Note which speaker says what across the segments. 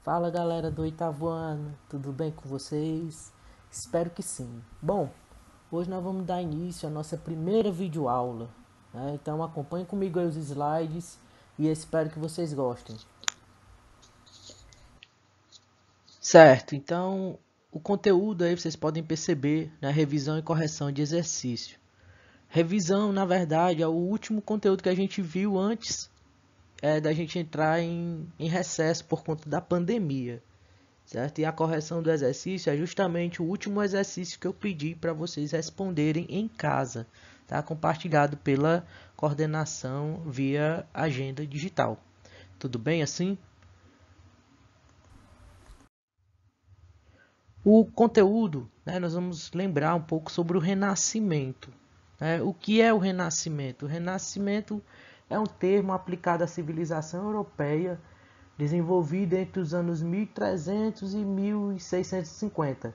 Speaker 1: Fala galera do oitavo ano, tudo bem com vocês? Espero que sim. Bom, hoje nós vamos dar início à nossa primeira videoaula, né? Então acompanhe comigo aí os slides e espero que vocês gostem. Certo, então o conteúdo aí vocês podem perceber na revisão e correção de exercício. Revisão, na verdade, é o último conteúdo que a gente viu antes da gente entrar em recesso por conta da pandemia. Certo? E a correção do exercício é justamente o último exercício que eu pedi para vocês responderem em casa, tá? Compartilhado pela coordenação via agenda digital. Tudo bem assim? O conteúdo, né, nós vamos lembrar um pouco sobre o Renascimento. Né? O que é o Renascimento? O Renascimento é um termo aplicado à civilização europeia desenvolvida entre os anos 1300 e 1650.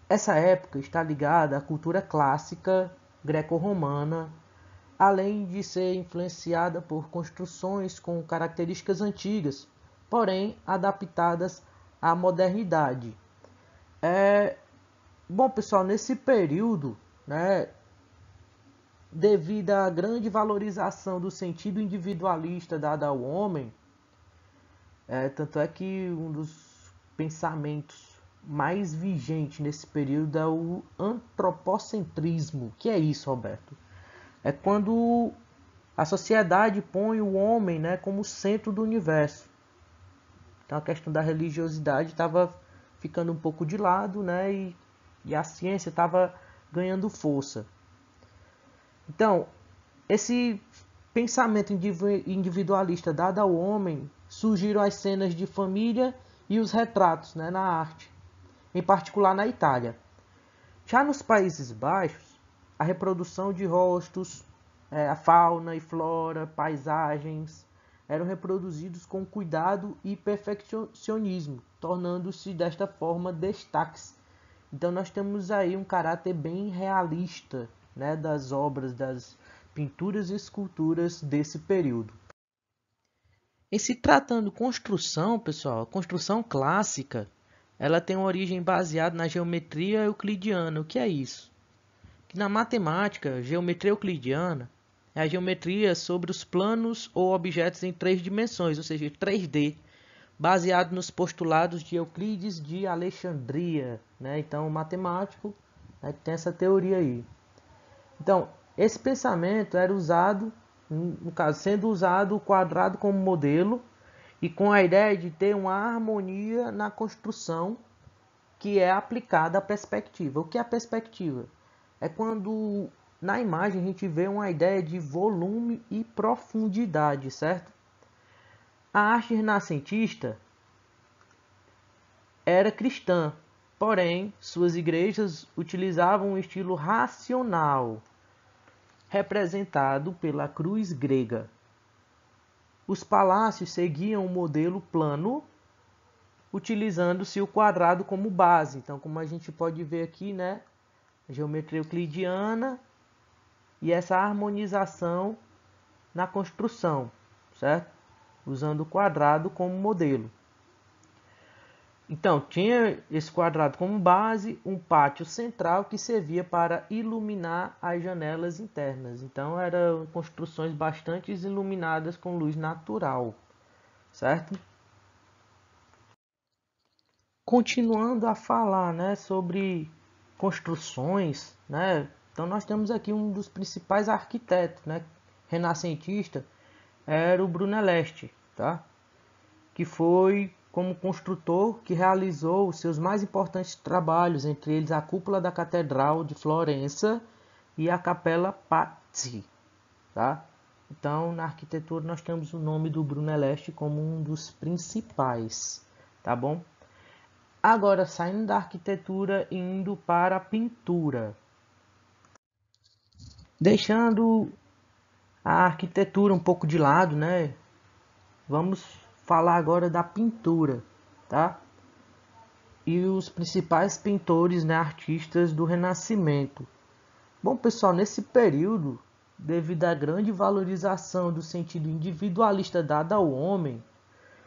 Speaker 1: Essa época está ligada à cultura clássica greco-romana, além de ser influenciada por construções com características antigas, porém adaptadas à modernidade. É, Bom, pessoal, nesse período, né, devido à grande valorização do sentido individualista dado ao homem, tanto é que um dos pensamentos mais vigentes nesse período é o antropocentrismo. Que é isso, Roberto? É quando a sociedade põe o homem, né, como centro do universo. Então a questão da religiosidade estava ficando um pouco de lado, né, e a ciência estava ganhando força. Então, esse pensamento individualista dado ao homem, surgiram as cenas de família e os retratos, né, na arte, em particular na Itália. Já nos Países Baixos, a reprodução de rostos, a fauna e flora, paisagens, eram reproduzidos com cuidado e perfeccionismo, tornando-se desta forma destaques. Então nós temos aí um caráter bem realista, né, das obras, das pinturas e esculturas desse período. Em se tratando de construção, pessoal, a construção clássica, ela tem uma origem baseada na geometria euclidiana. O que é isso? Que na matemática, geometria euclidiana é a geometria sobre os planos ou objetos em três dimensões, ou seja, 3D, baseado nos postulados de Euclides de Alexandria, né? Então, o matemático, né, tem essa teoria aí. Então, esse pensamento era usado, no caso, sendo usado o quadrado como modelo e com a ideia de ter uma harmonia na construção que é aplicada à perspectiva. O que é a perspectiva? É quando na imagem a gente vê uma ideia de volume e profundidade, certo? A arte renascentista era cristã, porém suas igrejas utilizavam um estilo racional, representado pela cruz grega. Os palácios seguiam um modelo plano, utilizando-se o quadrado como base. Então, como a gente pode ver aqui, né, a geometria euclidiana e essa harmonização na construção, certo? Usando o quadrado como modelo. Então, tinha esse quadrado como base, um pátio central que servia para iluminar as janelas internas. Então, eram construções bastante iluminadas com luz natural, certo? Continuando a falar, né, sobre construções, né? Então, nós temos aqui um dos principais arquitetos, né, renascentista, era o Brunelleschi, tá? Que foi como construtor que realizou os seus mais importantes trabalhos, entre eles a cúpula da Catedral de Florença e a Capela Pazzi, tá? Então, na arquitetura nós temos o nome do Brunelleschi como um dos principais, tá bom? Agora, saindo da arquitetura e indo para a pintura. Deixando a arquitetura um pouco de lado, né? Vamos falar agora da pintura, tá? E os principais pintores, né, artistas do Renascimento. Bom, pessoal, nesse período, devido à grande valorização do sentido individualista dado ao homem,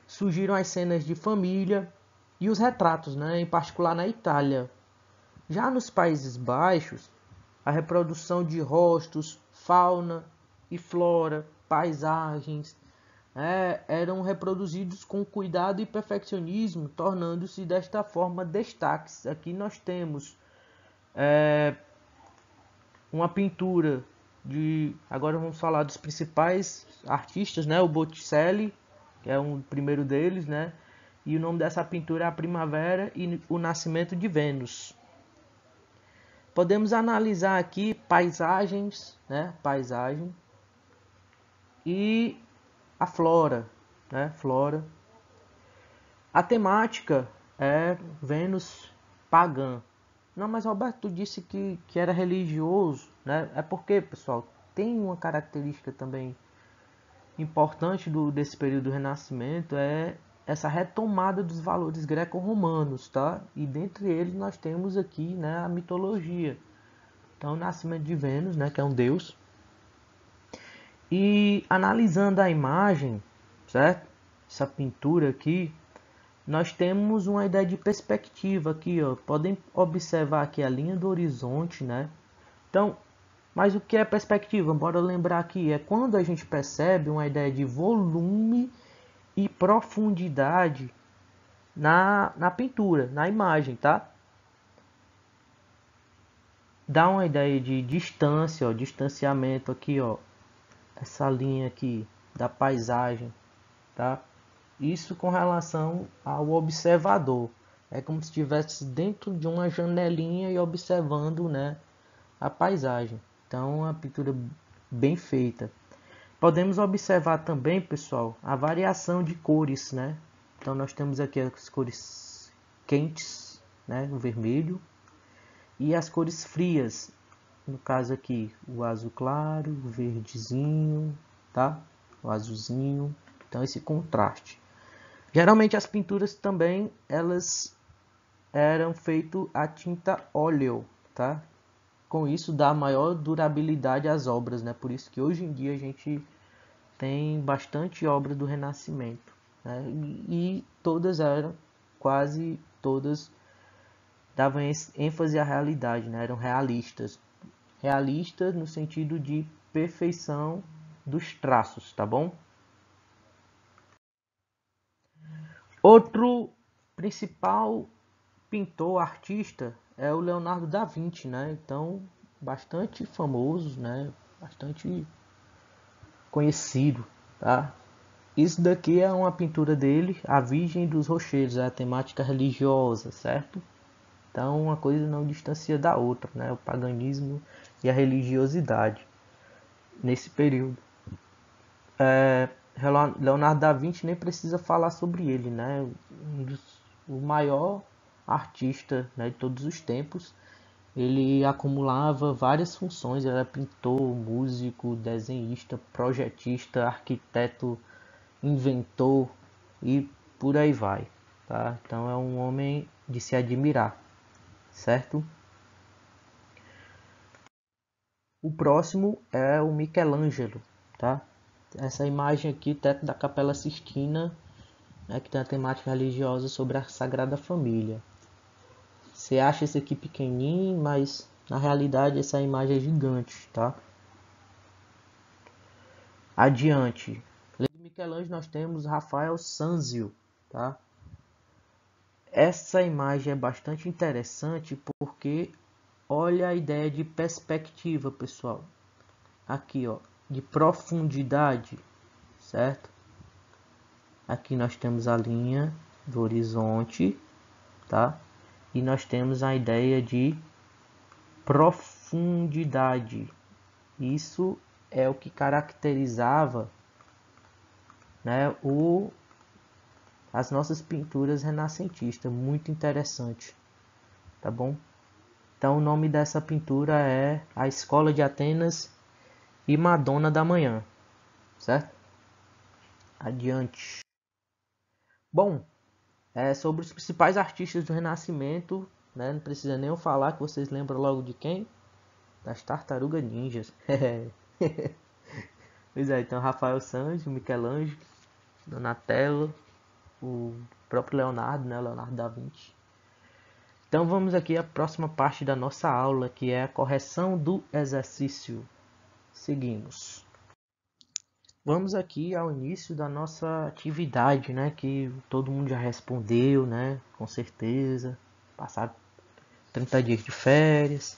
Speaker 1: surgiram as cenas de família e os retratos, né, em particular na Itália. Já nos Países Baixos, a reprodução de rostos, fauna e flora, paisagens, eram reproduzidos com cuidado e perfeccionismo, tornando-se desta forma destaques. Aqui nós temos uma pintura de... Agora vamos falar dos principais artistas, né? O Botticelli, que é um primeiro deles, né? E o nome dessa pintura é A Primavera e o Nascimento de Vênus. Podemos analisar aqui paisagens, né? Paisagem e a flora, né? Flora. A temática é Vênus pagã. Não, mas Roberto disse que era religioso, né? É porque, pessoal, tem uma característica também importante desse período do Renascimento, é essa retomada dos valores greco-romanos, tá? E dentre eles nós temos aqui, né, a mitologia. Então, o nascimento de Vênus, né, que é um deus. E analisando a imagem, certo? Essa pintura aqui, nós temos uma ideia de perspectiva aqui, ó. Podem observar aqui a linha do horizonte, né? Então, mas o que é perspectiva? Bora lembrar aqui, é quando a gente percebe uma ideia de volume e profundidade na pintura, na imagem, tá? Dá uma ideia de distância, ó, distanciamento aqui, ó. Essa linha aqui da paisagem, tá? Isso com relação ao observador. É como se estivesse dentro de uma janelinha e observando, né, a paisagem. Então, a pintura bem feita. Podemos observar também, pessoal, a variação de cores, né? Então, nós temos aqui as cores quentes, né, o vermelho, e as cores frias. No caso aqui, o azul claro, o verdezinho, tá? O azulzinho. Então, esse contraste. Geralmente as pinturas também elas eram feitas a tinta óleo, tá? Com isso dá maior durabilidade às obras, né? Por isso que hoje em dia a gente tem bastante obras do Renascimento, né? E todas eram, quase todas, davam ênfase à realidade, né? Eram realistas. Realistas no sentido de perfeição dos traços, tá bom? Outro principal pintor, artista, é o Leonardo da Vinci, né? Então, bastante famoso, né? Bastante conhecido, tá? Isso daqui é uma pintura dele, A Virgem dos Rochedos, é a temática religiosa, certo? Então, uma coisa não distancia da outra, né? O paganismo e a religiosidade nesse período. Leonardo da Vinci nem precisa falar sobre ele, né? O maior artista, né, de todos os tempos. Ele acumulava várias funções, ele era pintor, músico, desenhista, projetista, arquiteto, inventor e por aí vai, tá? Então é um homem de se admirar, certo? O próximo é o Michelangelo, tá? Essa imagem aqui, teto da Capela Sistina, né, que tem a temática religiosa sobre a Sagrada Família. Você acha esse aqui pequenininho, mas na realidade essa imagem é gigante, tá? Adiante. Além de Michelangelo, nós temos Rafael Sanzio, tá? Essa imagem é bastante interessante porque olha a ideia de perspectiva, pessoal. Aqui, ó, de profundidade, certo? Aqui nós temos a linha do horizonte, tá? E nós temos a ideia de profundidade. Isso é o que caracterizava, né, as nossas pinturas renascentistas. Muito interessante, tá bom? Então o nome dessa pintura é A Escola de Atenas e Madonna da Manhã, certo? Adiante. Bom, sobre os principais artistas do Renascimento, né? Não precisa nem eu falar, que vocês lembram logo de quem? Das Tartarugas Ninjas. Pois é, então Rafael Sanzio, Michelangelo, Donatello, o próprio Leonardo, né, Leonardo da Vinci. Então vamos aqui à próxima parte da nossa aula, que é a correção do exercício. Seguimos. Vamos aqui ao início da nossa atividade, né, que todo mundo já respondeu, né, com certeza. Passaram 30 dias de férias.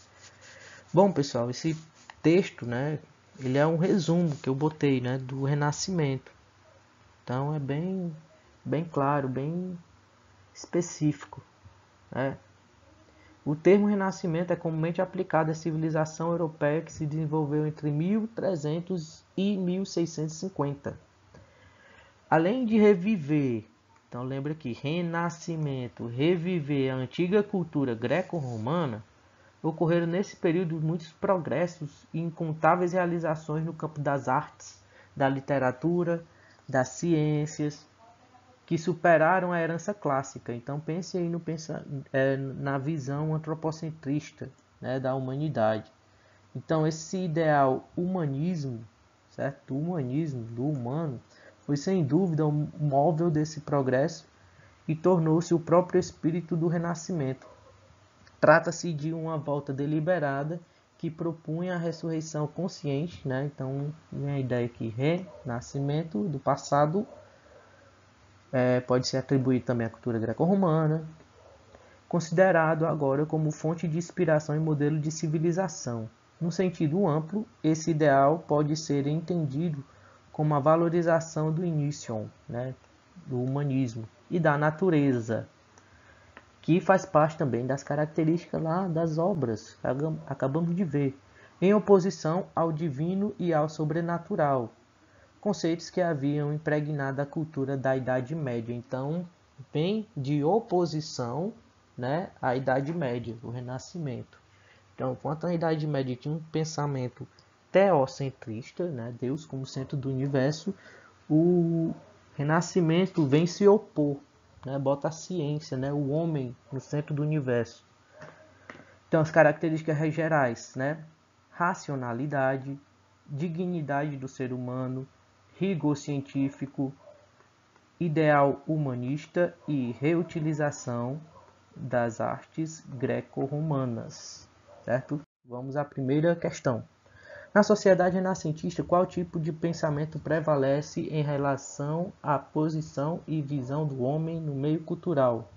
Speaker 1: Bom, pessoal, esse texto, né, ele é um resumo que eu botei, né, do Renascimento. Então é bem claro, bem específico, né? O termo Renascimento é comumente aplicado à civilização europeia que se desenvolveu entre 1300 e 1650. Além de reviver, então lembra que renascimento, reviver a antiga cultura greco-romana, ocorreram nesse período muitos progressos e incontáveis realizações no campo das artes, da literatura, das ciências, que superaram a herança clássica. Então pense aí na visão antropocentrista, né, da humanidade. Então esse ideal humanismo, certo? Do humanismo, do humano, foi sem dúvida o móvel desse progresso e tornou-se o próprio espírito do Renascimento. Trata-se de uma volta deliberada que propunha a ressurreição consciente, né? Então, minha ideia aqui, renascimento do passado, pode ser atribuído também à cultura greco-romana, considerado agora como fonte de inspiração e modelo de civilização. No sentido amplo, esse ideal pode ser entendido como a valorização do início, né, do humanismo e da natureza, que faz parte também das características lá das obras que acabamos de ver, em oposição ao divino e ao sobrenatural, conceitos que haviam impregnado a cultura da Idade Média. Então, vem de oposição, né, à Idade Média, o Renascimento. Então, enquanto a Idade Média tinha um pensamento teocentrista, né, Deus como centro do universo, o Renascimento vem se opor, né, bota a ciência, né, o homem no centro do universo. Então, as características gerais, né, racionalidade, dignidade do ser humano, rigor científico, ideal humanista e reutilização das artes greco-romanas, certo? Vamos à primeira questão. Na sociedade renascentista, qual tipo de pensamento prevalece em relação à posição e visão do homem no meio cultural?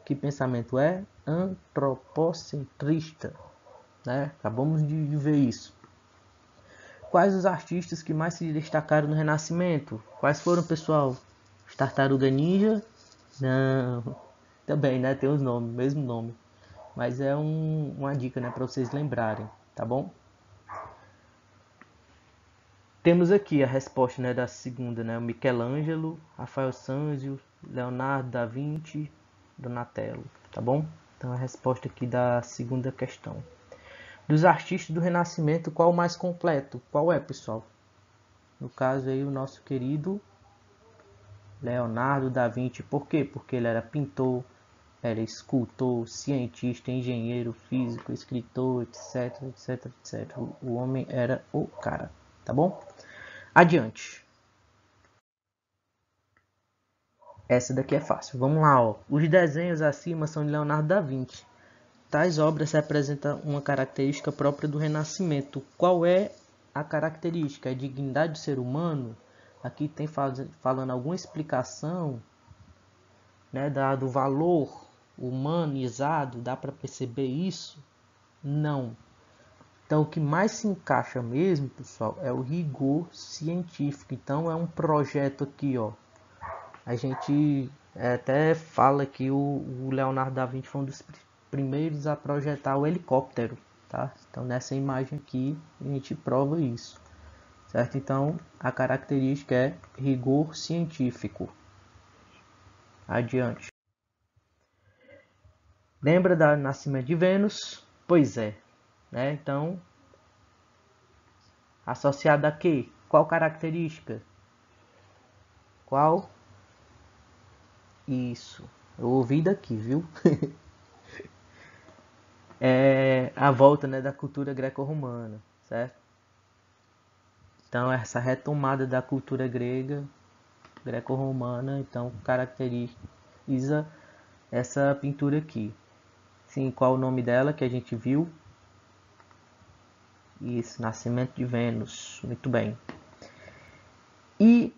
Speaker 1: Que pensamento é? Antropocentrista, né? Acabamos de ver isso. Quais os artistas que mais se destacaram no Renascimento? Quais foram, pessoal? Os Tartaruga Ninja? Não. Também, né? Tem os nomes, mesmo nome. Mas é uma dica, né? Para vocês lembrarem, tá bom? Temos aqui a resposta, né, da segunda, né? O Michelangelo, Rafael Sanzio, Leonardo da Vinci, Donatello, tá bom? Então a resposta aqui da segunda questão. Dos artistas do Renascimento, qual o mais completo? Qual é, pessoal? No caso aí, o nosso querido Leonardo da Vinci. Por quê? Porque ele era pintor, era escultor, cientista, engenheiro, físico, escritor, etc, etc, etc. O homem era o cara, tá bom? Adiante. Essa daqui é fácil. Vamos lá, ó. Os desenhos acima são de Leonardo da Vinci. Tais obras representam uma característica própria do Renascimento. Qual é a característica? A dignidade do ser humano? Aqui tem falando alguma explicação, né, do valor humanizado. Dá para perceber isso? Não. Então, o que mais se encaixa mesmo, pessoal, é o rigor científico. Então, é um projeto aqui, ó. A gente até fala que o Leonardo da Vinci foi um dos primeiros a projetar o helicóptero, tá? Então nessa imagem aqui a gente prova isso, certo? Então a característica é rigor científico. Adiante. Lembra do nascimento de Vênus? Pois é, né? Então associada a quê? Qual característica? Qual? Isso. Eu ouvi daqui, viu? É a volta, né, da cultura greco-romana, certo? Então essa retomada da cultura grega greco-romana, então caracteriza essa pintura aqui. Sim, qual o nome dela que a gente viu? Isso, Nascimento de Vênus, muito bem. E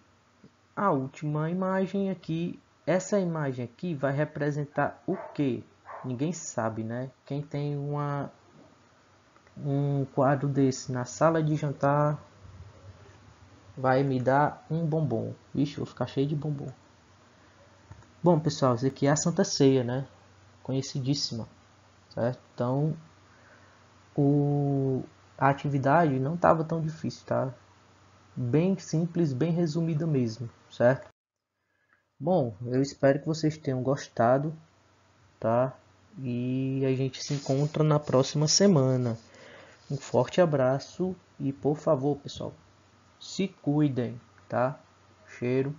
Speaker 1: a última imagem aqui, essa imagem aqui vai representar o quê? Ninguém sabe, né? Quem tem um quadro desse na sala de jantar vai me dar um bombom. Vixe, vou ficar cheio de bombom. Bom, pessoal, isso aqui é a Santa Ceia, né? Conhecidíssima, certo? Então, a atividade não estava tão difícil, tá? Bem simples, bem resumida mesmo, certo? Bom, eu espero que vocês tenham gostado, tá? E a gente se encontra na próxima semana. Um forte abraço e, por favor, pessoal, se cuidem, tá? Cheiro.